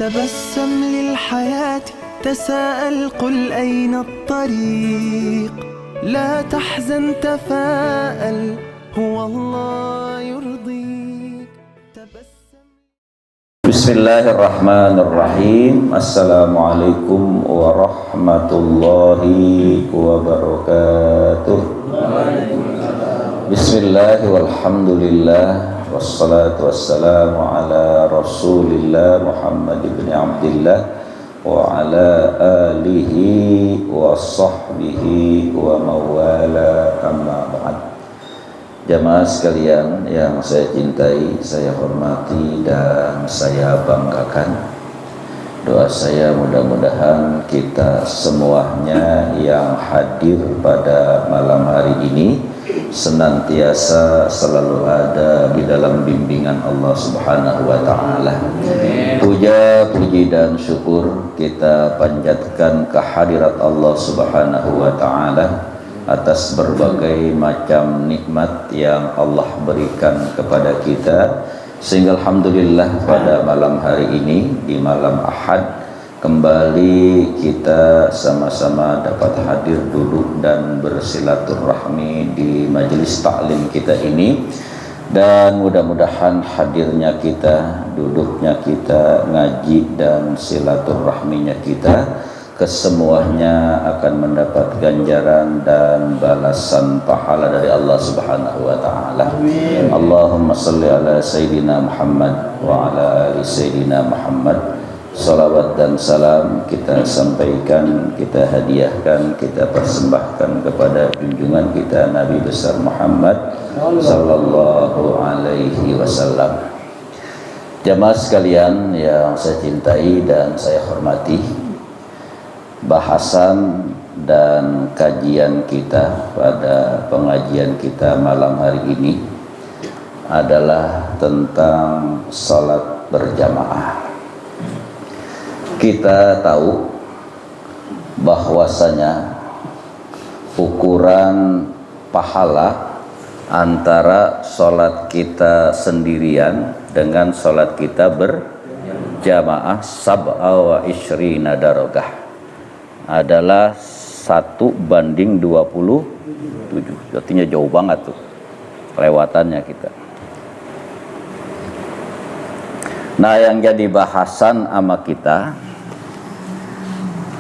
تبسم للحياة تساءل قل أين الطريق لا تحزن تفاءل هو الله يرضيك تبسم. بسم الله الرحمن الرحيم. Assalamualaikum warahmatullahi wabarakatuh. Bismillah walhamdulillah wassalatu wassalamu ala rasulillah Muhammad ibn Abdillah wa ala alihi wa sahbihi wa mawala amma ba'd. Jamaah sekalian yang saya cintai, saya hormati dan saya banggakan, doa saya mudah-mudahan kita semuanya yang hadir pada malam hari ini senantiasa selalu ada di dalam bimbingan Allah Subhanahu wa taala. Puja, puji dan syukur kita panjatkan kehadirat Allah Subhanahu wa taala atas berbagai macam nikmat yang Allah berikan kepada kita, sehingga alhamdulillah pada malam hari ini, di malam Ahad, kembali kita sama-sama dapat hadir duduk dan bersilaturahmi di majelis taklim kita ini. Dan mudah-mudahan hadirnya kita, duduknya kita, ngaji dan silaturahminya kita, kesemuanya akan mendapat ganjaran dan balasan pahala dari Allah Subhanahu wa taala. Allahumma shalli ala sayyidina Muhammad wa ala ali sayyidina Muhammad. Salawat dan salam kita sampaikan, kita hadiahkan, kita persembahkan kepada junjungan kita Nabi besar Muhammad sallallahu alaihi wasallam. Jamaah sekalian yang saya cintai dan saya hormati, bahasan dan kajian kita pada pengajian kita malam hari ini adalah tentang salat berjamaah. Kita tahu bahwasanya ukuran pahala antara salat kita sendirian dengan salat kita berjamaah sab'a wa isyrina darajah adalah 1:27. Artinya jauh banget tuh kelewatannya kita. Nah, yang jadi bahasan sama kita,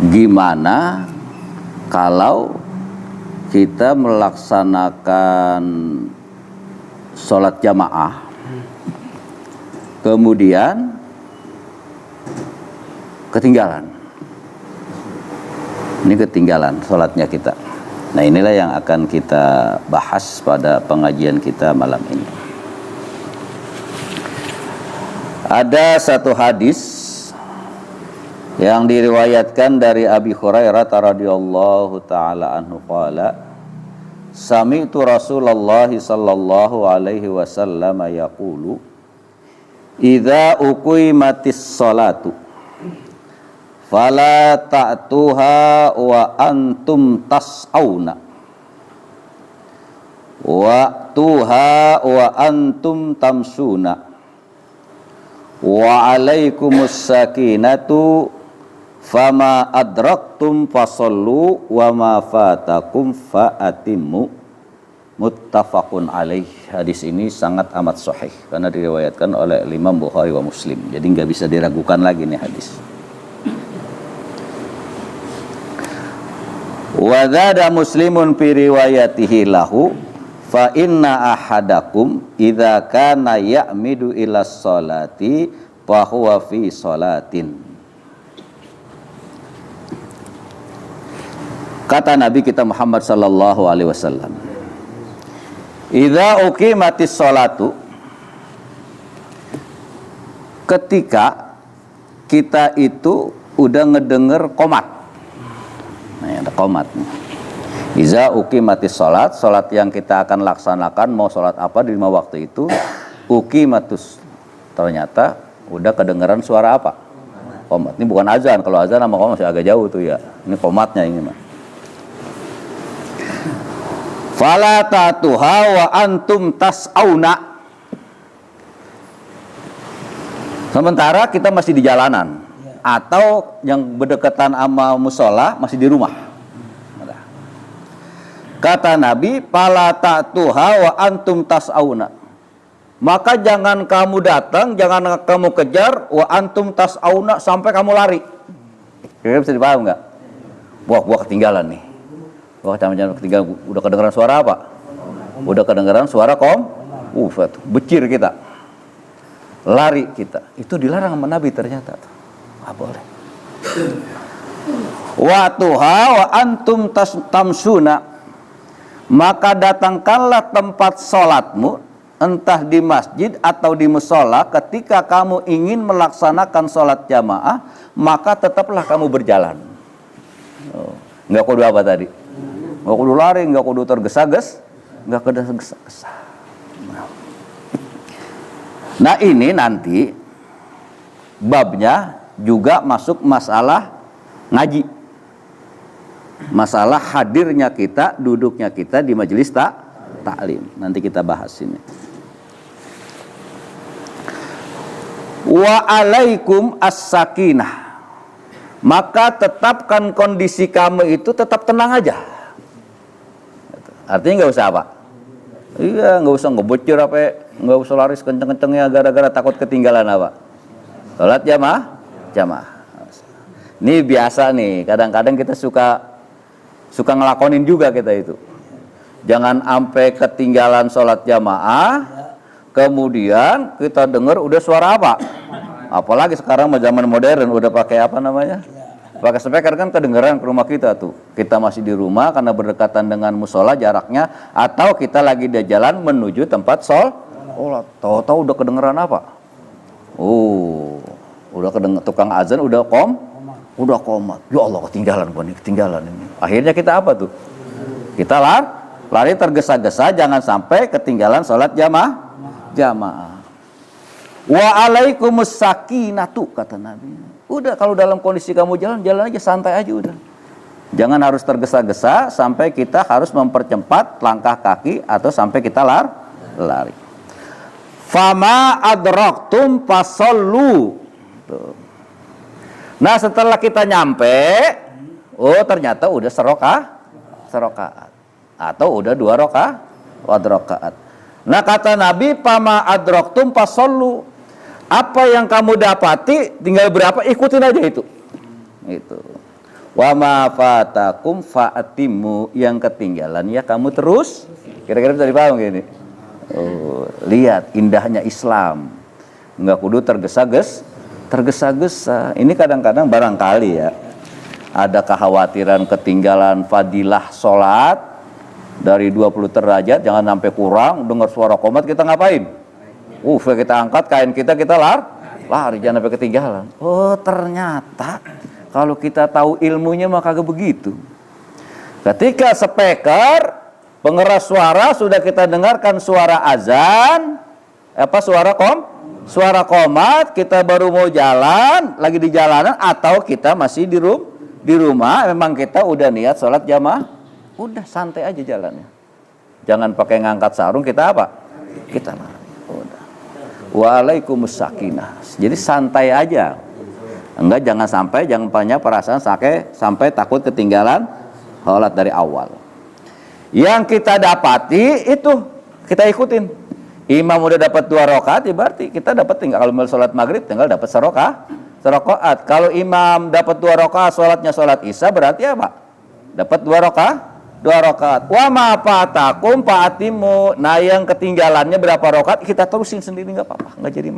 gimana kalau kita melaksanakan sholat jamaah kemudian ketinggalan. Ini ketinggalan sholatnya kita. Nah, inilah yang akan kita bahas pada pengajian kita malam ini. Ada satu hadis yang diriwayatkan dari Abi Hurairah radhiyallahu taala anhu qala sami'tu Rasulullah sallallahu alaihi wasallam yaqulu idza uqimatis salatu fala ta'tuha wa antum tas'auna wa tuha wa antum tamsuna wa alaikumus sakinatu fama adraktum fasallu wa ma fatakum fa'atimmu. Muttafaqun alaih. Hadis ini sangat amat sahih karena diriwayatkan oleh Imam Bukhari wa Muslim, jadi nggak bisa diragukan lagi nih hadis. Wa dzada Muslimun fi riwayatihi lahu fa inna ahadakum idza kana ya'midu ila sholati fa huwa fi sholatin. Kata Nabi kita Muhammad sallallahu alaihi wasallam, idza uqimatis sholatu, ketika kita itu udah ngedenger qomat. Nah, ada qomat nih. Iza uqimatis sholat, sholat yang kita akan laksanakan, mau sholat apa di 5 waktu itu, uqimatus, ternyata udah kedengeran suara apa? Qomat. Ini bukan azan, kalau azan sama qomat masih agak jauh tuh ya. Ini qomatnya ini mah. Fala ta'tuha wa antum tas'auna. Sementara kita masih di jalanan, atau yang berdekatan sama musola masih di rumah. Kata Nabi, "Fala ta'tuha wa antum tas'auna." Maka jangan kamu datang, jangan kamu kejar, wa antum tas'auna, sampai kamu lari. Kira-kira bisa dipaham nggak? Wah, gua ketinggalan nih. Wah, jangan ketinggalan. Udah kedengeran suara apa? Udah kedengeran suara becir kita. Lari kita. Itu dilarang sama Nabi ternyata. Nggak boleh. Wa tuha wa antum tamsuna. Maka datangkanlah tempat sholatmu, entah di masjid atau di musola. Ketika kamu ingin melaksanakan sholat jamaah, maka tetaplah kamu berjalan. Nggak kudu apa tadi? Nggak kudu lari, nggak kudu tergesa-gesa, nggak kudu tergesa-gesa. Nah ini nanti babnya juga masuk masalah ngaji. Masalah hadirnya kita, duduknya kita di majelis taklim. Nanti kita bahas ini. Wa alaikum as-sakinah. Maka tetapkan kondisi kamu itu tetap tenang aja. Artinya nggak usah apa? Iya, nggak usah ngebocor apa, nggak usah lari kenceng-kencengnya gara-gara takut ketinggalan apa. Salat jamaah. Ini biasa nih, kadang-kadang kita suka ngelakonin juga kita itu. Jangan sampai ketinggalan sholat jamaah, kemudian kita dengar udah suara apa? Apalagi sekarang zaman modern udah pakai apa namanya? Pakai speaker kan kedengeran ke rumah kita tuh. Kita masih di rumah karena berdekatan dengan musola jaraknya, atau kita lagi di jalan menuju tempat sholat. Tahu-tahu udah kedengeran apa? Udah tukang azan udah komat. Ya Allah, ketinggalan ini. Akhirnya kita apa tuh? Kita lari tergesa-gesa, jangan sampai ketinggalan sholat jamaah. Wa alaikumus sakinatu, kata Nabi. Udah, kalau dalam kondisi kamu jalan aja, santai aja udah. Jangan harus tergesa-gesa sampai kita harus mempercepat langkah kaki atau sampai kita lari. Fama adraktum fasallu. Tuh. Nah setelah kita nyampe, ternyata udah serokaat atau udah 2 rakaat. Nah kata Nabi, pama adraktum fasallu. Apa yang kamu dapati tinggal berapa, ikutin aja itu. Itu. Wa ma fatakum fa'atimu, yang ketinggalan ya kamu terus. Kira-kira bisa dipaham gini. Lihat indahnya Islam. Enggak kudu tergesa-gesa. Ini kadang-kadang barangkali ya ada kekhawatiran ketinggalan fadilah sholat dari 20 derajat, jangan sampai kurang. Dengar suara qomat kita ngapain? Kita angkat kain kita lari, jangan sampai ketinggalan. Ternyata kalau kita tahu ilmunya mah kagak begitu. Ketika speaker pengeras suara sudah kita dengarkan suara azan, suara qomat, kita baru mau jalan, lagi di jalanan, atau kita masih di rumah, memang kita udah niat sholat jamaah, udah santai aja jalannya. Jangan pakai ngangkat sarung, kita apa? Kita lari. Udah. Waalaikumsalam sakinah. Jadi santai aja. Enggak, jangan punya perasaan sampai takut ketinggalan sholat dari awal. Yang kita dapati itu kita ikutin. Imam udah dapat 2 rakaat, ya berarti kita dapat tinggal, kalau mau sholat maghrib tinggal dapat serokaat. Kalau imam dapat 2 rakaat, sholatnya sholat isya, berarti apa? Dapat 2 rakaat. Wa ma fatakum fa'atimu. Nah yang ketinggalannya berapa rakaat kita terusin sendiri, nggak apa-apa, nggak jadi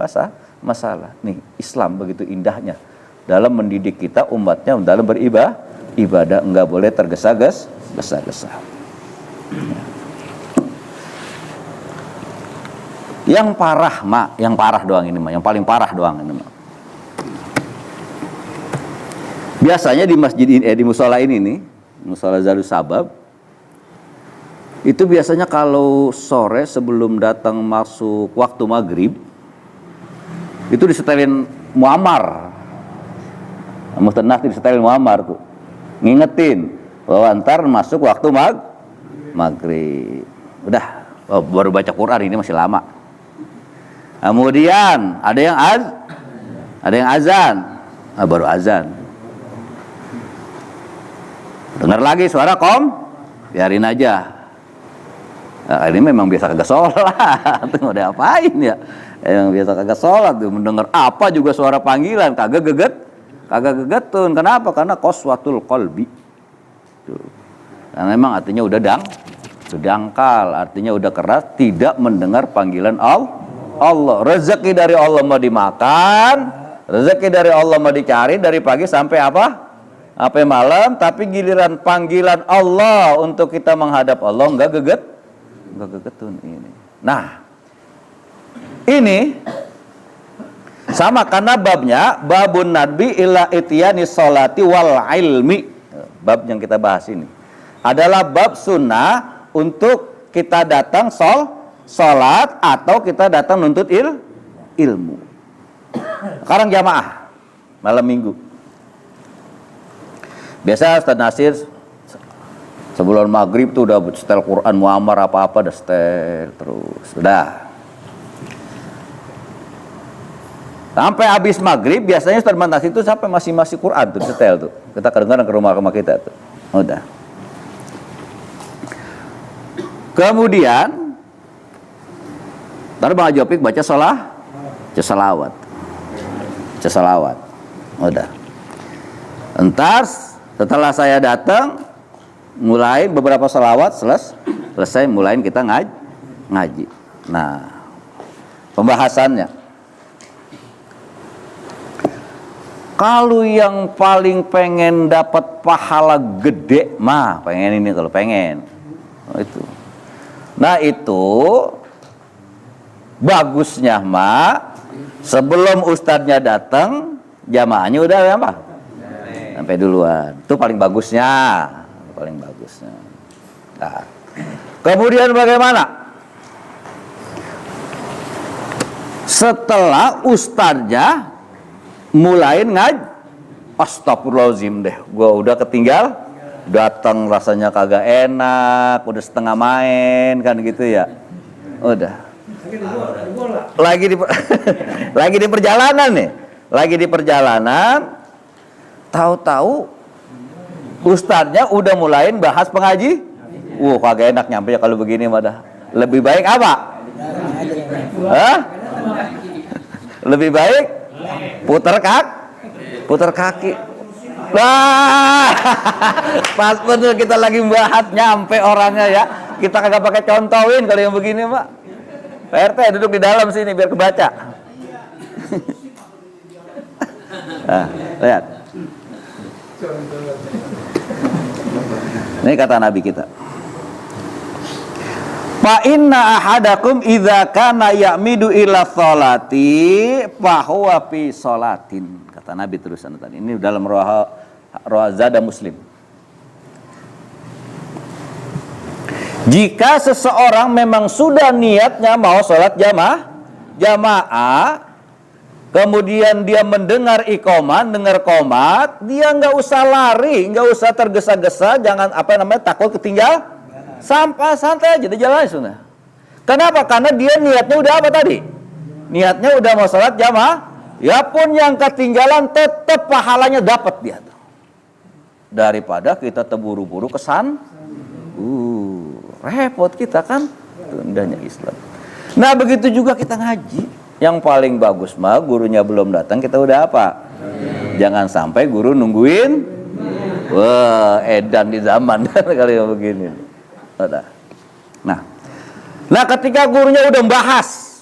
masalah. Nih Islam begitu indahnya dalam mendidik kita umatnya dalam beribadah, nggak boleh tergesa-gesa. Yang parah doang ini mah, yang paling parah doang ini mah. Biasanya di masjid ini, di musola ini nih, musola Zalus Sabab, itu biasanya kalau sore sebelum datang masuk waktu maghrib, itu disetelin muammar, mustanah disetelin muammar tuh, ngingetin bahwa ntar masuk waktu maghrib. Udah, baru baca Quran ini masih lama. Kemudian ada yang azan. baru azan. Dengar lagi suara biarin aja. Nah, ini memang biasa kagak sholat, tuh udah apain ya? Yang biasa kagak sholat tuh mendengar apa juga suara panggilan kagak gegetun. Kenapa? Karena qaswatul qalbi. Tuh. Karena memang artinya udah dangkal, artinya udah keras, tidak mendengar panggilan Allah. Rezeki dari Allah mau dimakan, rezeki dari Allah mau dicari dari pagi sampai sampai malam, tapi giliran panggilan Allah untuk kita menghadap Allah enggak gegetun ini. Nah, ini sama karena babnya babun nadbi ila ityani sholati wal ilmi. Bab yang kita bahas ini adalah bab sunnah untuk kita datang sholat atau kita datang nuntut ilmu. Sekarang jamaah malam minggu. Biasa Ustaz Nasir sebelum maghrib tuh udah setel Quran muammar apa-apa udah setel terus. Udah. Sampai habis maghrib biasanya Ustaz Nasir itu sampai masih Quran tuh setel tuh. Kita kadang-kadang ke rumah kita tuh. Udah. Kemudian baru Bang Jopik baca salawat. Udah. Entar setelah saya datang mulai beberapa salawat selesai mulai kita ngaji. Nah, pembahasannya. Kalau yang paling pengen dapat pahala gede mah pengen ini kalau pengen. Itu. Nah, itu bagusnya mah sebelum ustadznya datang jamaahnya udah apa? Sampai duluan. Itu paling bagusnya. Nah, kemudian bagaimana? Setelah ustadznya mulai astagfirullahaladzim deh, gua udah ketinggal, datang rasanya kagak enak, udah setengah main kan gitu ya. Udah. Lagi di perjalanan nih. Lagi di perjalanan tahu-tahu ustadznya udah mulain bahas pengaji. Kagak enak nyampe kalau begini mah dah. Lebih baik apa? Hah? Lebih baik putar kaki. Wah, pas bener kita lagi bahas nyampe orangnya ya. Kita kagak pakai contohin kalau yang begini, Pak. Pak RT duduk di dalam sini biar kebaca. Nah, lihat. Ini kata Nabi kita. Fa inna ahadakum idza kana ya'midu ila sholati fa huwa fi sholatin. Kata Nabi terusan tadi. Ini dalam Zada Muslim. Jika seseorang memang sudah niatnya mau sholat jamaah, kemudian dia mendengar iqamah, dengar qomat, dia nggak usah lari, nggak usah tergesa-gesa, jangan takut ketinggal, santai aja di jalan sunnah. Kenapa? Karena dia niatnya udah apa tadi? Niatnya udah mau sholat jamaah, ya pun yang ketinggalan tetap pahalanya dapat dia. Daripada kita terburu-buru kesan, repot kita kan, indahnya Islam. Nah begitu juga kita ngaji. Yang paling bagus mah gurunya belum datang kita udah apa? Jangan sampai guru nungguin. Wah, edan di zaman kali yang begini. Nah ketika gurunya udah bahas,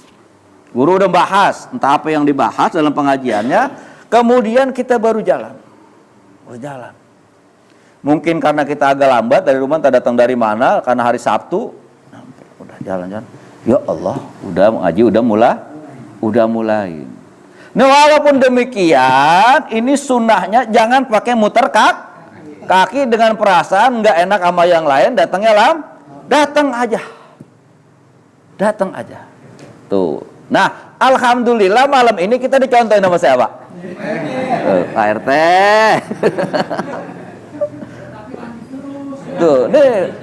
guru udah bahas entah apa yang dibahas dalam pengajiannya, kemudian kita baru jalan. Mungkin karena kita agak lambat dari rumah, tak datang dari mana, karena hari Sabtu, udah jalan-jalan. Ya Allah, udah ngaji, udah mulai. Nah walaupun demikian, ini sunnahnya jangan pakai muter kaki dengan perasaan nggak enak sama yang lain, datang aja. Tuh. Nah, alhamdulillah malam ini kita dicontohin sama siapa? Pak RT. Tuh,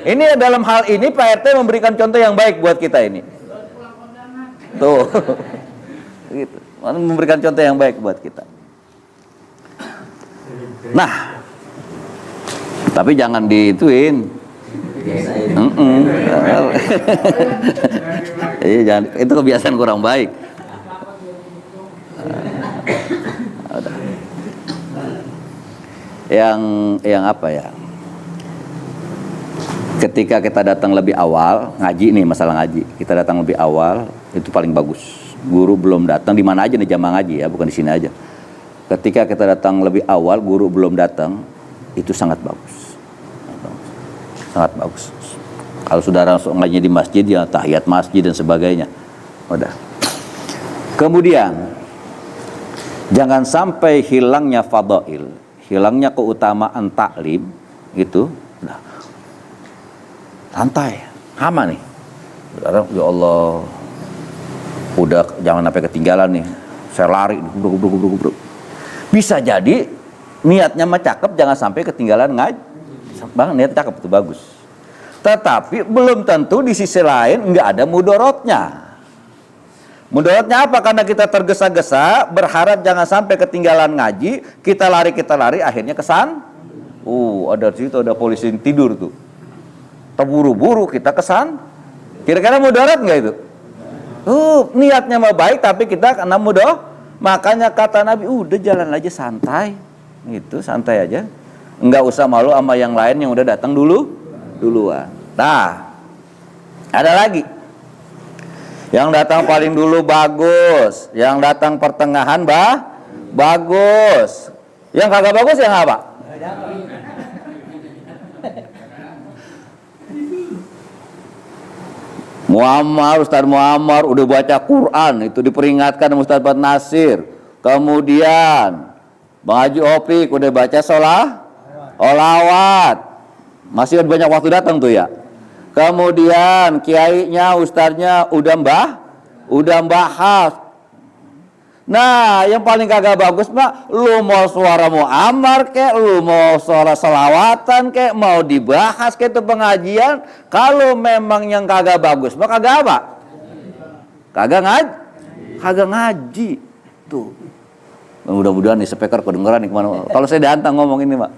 ini dalam hal ini Pak RT memberikan contoh yang baik buat kita ini. Tuh. Gitu. Memberikan contoh yang baik buat kita. Nah, tapi jangan diituin. Iya, jangan, itu kebiasaan kurang baik. Yang apa ya? Ketika kita datang lebih awal ngaji nih, masalah ngaji, kita datang lebih awal itu paling bagus. Guru belum datang, di mana aja nih jamaah ngaji ya, bukan di sini aja. Ketika kita datang lebih awal, guru belum datang, itu sangat bagus, sangat bagus. Kalau saudara langsung ngaji di masjid ya tahiyat masjid dan sebagainya, udah. Kemudian jangan sampai hilangnya fadail, hilangnya keutamaan taklim gitu. Nah, santai, hama nih. Sekarang ya Allah, udah jangan sampai ketinggalan nih. Saya lari, gubruk. Bisa jadi niatnya mah cakep, jangan sampai ketinggalan ngaji. Bang, niat cakep itu bagus. Tetapi belum tentu di sisi lain nggak ada mudorotnya. Mudorotnya apa? Karena kita tergesa-gesa, berharap jangan sampai ketinggalan ngaji, kita lari, akhirnya kesan. Ada situ ada polisi yang tidur tuh. Terburu-buru kita kesan. Kira-kira mudorot nggak itu? Niatnya mah baik, tapi kita kena mudorot. Makanya kata Nabi, udah jalan aja santai, gitu, santai aja. Nggak usah malu sama yang lain yang udah datang duluan. Nah, ada lagi. Yang datang paling dulu bagus, yang datang pertengahan bagus. Yang kagak bagus yang apa? Ustaz Muammar udah baca Quran, itu diperingatkan Ustaz Bad Nasir. Kemudian Bang Haji Opik udah baca sholawat. Masih banyak waktu datang tuh ya. Kemudian kiainya, ustadznya udah bahas. Nah, yang paling kagak bagus mah, lu mau suara Muammar kek, lu mau suara selawatan kek, mau dibahas kek itu pengajian. Kalau memang yang kagak bagus mah kagak apa? Kagak ngaji. Tuh. Mudah-mudahan nih speaker kedengeran nih kemana. Kalau saya diantang ngomong ini, Pak.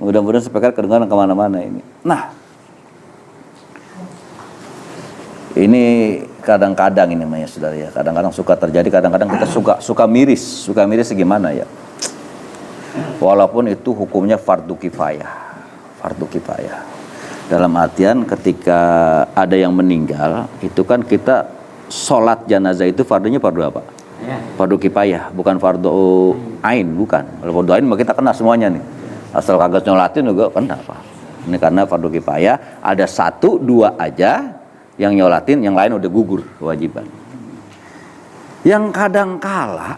Mudah-mudahan speaker kedengeran kemana-mana ini. Nah, ini kadang-kadang ini namanya saudara ya. Kadang-kadang suka terjadi, kadang-kadang kita suka miris. Suka miris gimana ya? Walaupun itu hukumnya fardu kifayah. Fardu kifayah. Dalam artian ketika ada yang meninggal, itu kan kita sholat jenazah itu fardunya fardu apa? Fardu kifayah, bukan fardu ain, bukan. Kalau fardu ain mah kita kena semuanya nih. Asal kagak nyolatin juga kena apa? Ini karena fardu kifayah ada 1-2 aja yang nyolatin, yang lain udah gugur kewajiban. Yang kadang kala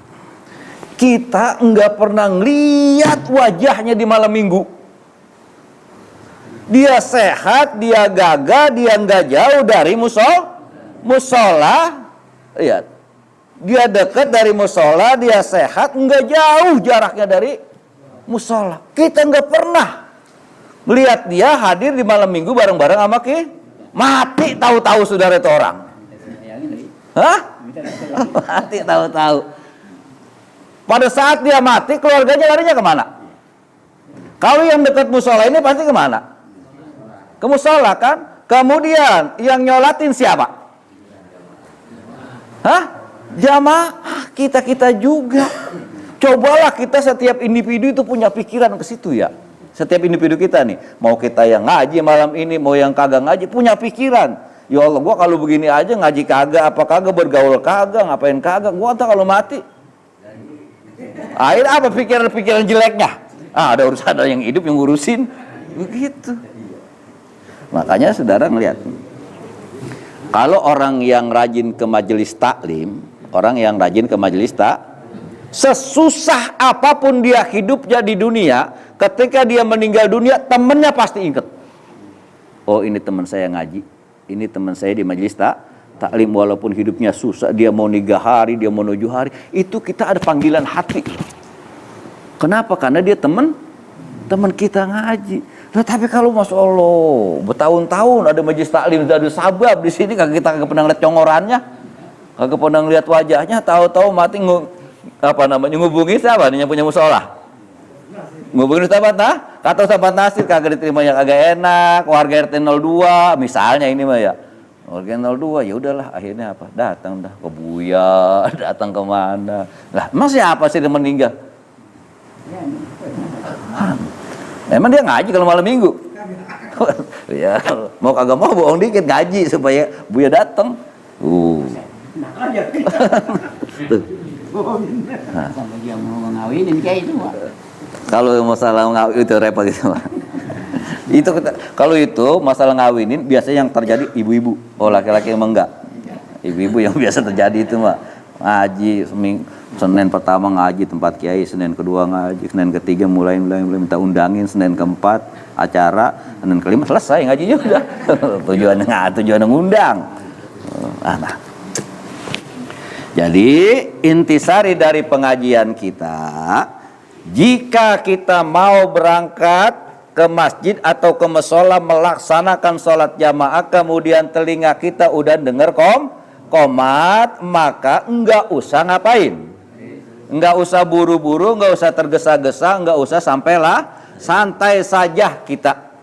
kita nggak pernah ngeliat wajahnya di malam minggu. Dia sehat, dia gagah, dia nggak jauh dari musola. Lihat, dia dekat dari musola, dia sehat, nggak jauh jaraknya dari musola. Kita nggak pernah melihat dia hadir di malam minggu bareng-bareng sama mati tahu-tahu saudara itu orang. Hah? Mati tahu-tahu. Pada saat dia mati, keluarganya larinya kemana? Kalau yang dekat musola ini pasti kemana? Ke musola kan? Kemudian yang nyolatin siapa? Hah? Jamaah kita juga. Cobalah kita setiap individu itu punya pikiran ke situ ya. Setiap individu kita nih, mau kita yang ngaji malam ini, mau yang kagak ngaji, punya pikiran. Ya Allah, gua kalau begini aja ngaji kagak, apa kagak, bergaul kagak, ngapain kagak, gua entah kalau mati. Akhirnya apa pikiran-pikiran jeleknya? Ada urusan, ada yang hidup yang ngurusin. Begitu. Makanya saudara ngelihat. Kalau orang yang rajin ke majelis taklim, orang yang rajin ke majelis sesusah apapun dia hidupnya di dunia, ketika dia meninggal dunia, temennya pasti ingat. Oh, ini teman saya ngaji, ini teman saya di majelis taklim, walaupun hidupnya susah, dia mau 3 hari, dia mau 7 hari, itu kita ada panggilan hati. Kenapa? Karena dia teman kita ngaji. Nah, tapi kalau Masya Allah bertahun-tahun ada majelis taklim, ada sabab di sini, kita kagak pernah lihat congorannya, kagak pernah lihat wajahnya, tahu-tahu mati ngubungi siapa nih yang punya musola? ngubungin Ustaz Batna, kata Ustaz Batna Nasir kagak diterima yang agak enak, warga RT 02 misalnya ini mah ya. Warga 02 ya udahlah akhirnya apa? Datang dah ke Buya, datang ke mana. Lah, emang siapa sih yang meninggal? Emang dia ngaji kalau malam minggu? Ya, mau kagak mau bohong dikit ngaji supaya Buya datang. Sampai dia mau ngawinin kayak itu, Pak. Kalau masalah ngawin itu repot itu. Itu kalau itu masalah ngawinin biasanya yang terjadi ibu-ibu. Oh, laki-laki emang enggak. Ibu-ibu yang biasa terjadi itu mah ngaji Senin pertama ngaji tempat kiai, Senin kedua ngaji, Senin ketiga mulai minta undangin, Senin keempat acara, Senin kelima selesai ngajinya udah. tujuan ngundang. Nah. Jadi intisari dari pengajian kita, jika kita mau berangkat ke masjid atau ke mushola melaksanakan sholat jamaah, kemudian telinga kita udah dengar komat, maka enggak usah ngapain, enggak usah buru-buru, enggak usah tergesa-gesa, enggak usah sampailah, santai saja kita.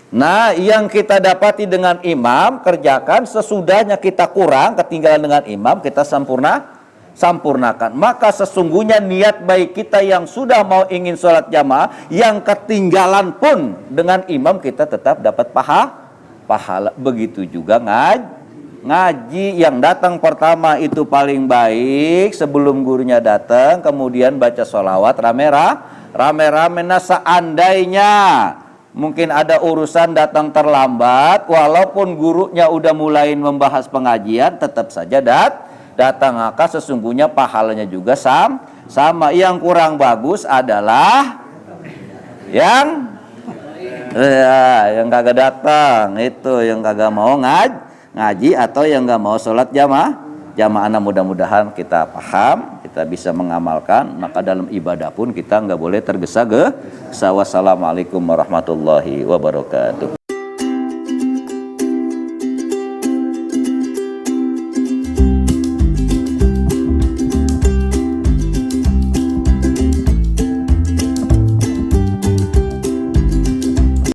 Nah, yang kita dapati dengan imam, kerjakan sesudahnya kita kurang, ketinggalan dengan imam, kita sampurnakan. Maka sesungguhnya niat baik kita yang sudah mau ingin sholat jamaah, yang ketinggalan pun dengan imam kita tetap dapat pahala. Begitu juga ngaji yang datang pertama itu paling baik sebelum gurunya datang, kemudian baca sholawat rame-rame. Nah, seandainya mungkin ada urusan datang terlambat, walaupun gurunya udah mulai membahas pengajian, tetap saja datang, maka sesungguhnya pahalanya juga sama. Yang kurang bagus adalah yang kagak datang, itu yang kagak mau ngaji atau yang nggak mau sholat jamaah. Nah, mudah-mudahan kita paham, kita bisa mengamalkan, maka dalam ibadah pun kita nggak boleh tergesa-gesa. Wassalamualaikum warahmatullahi wabarakatuh.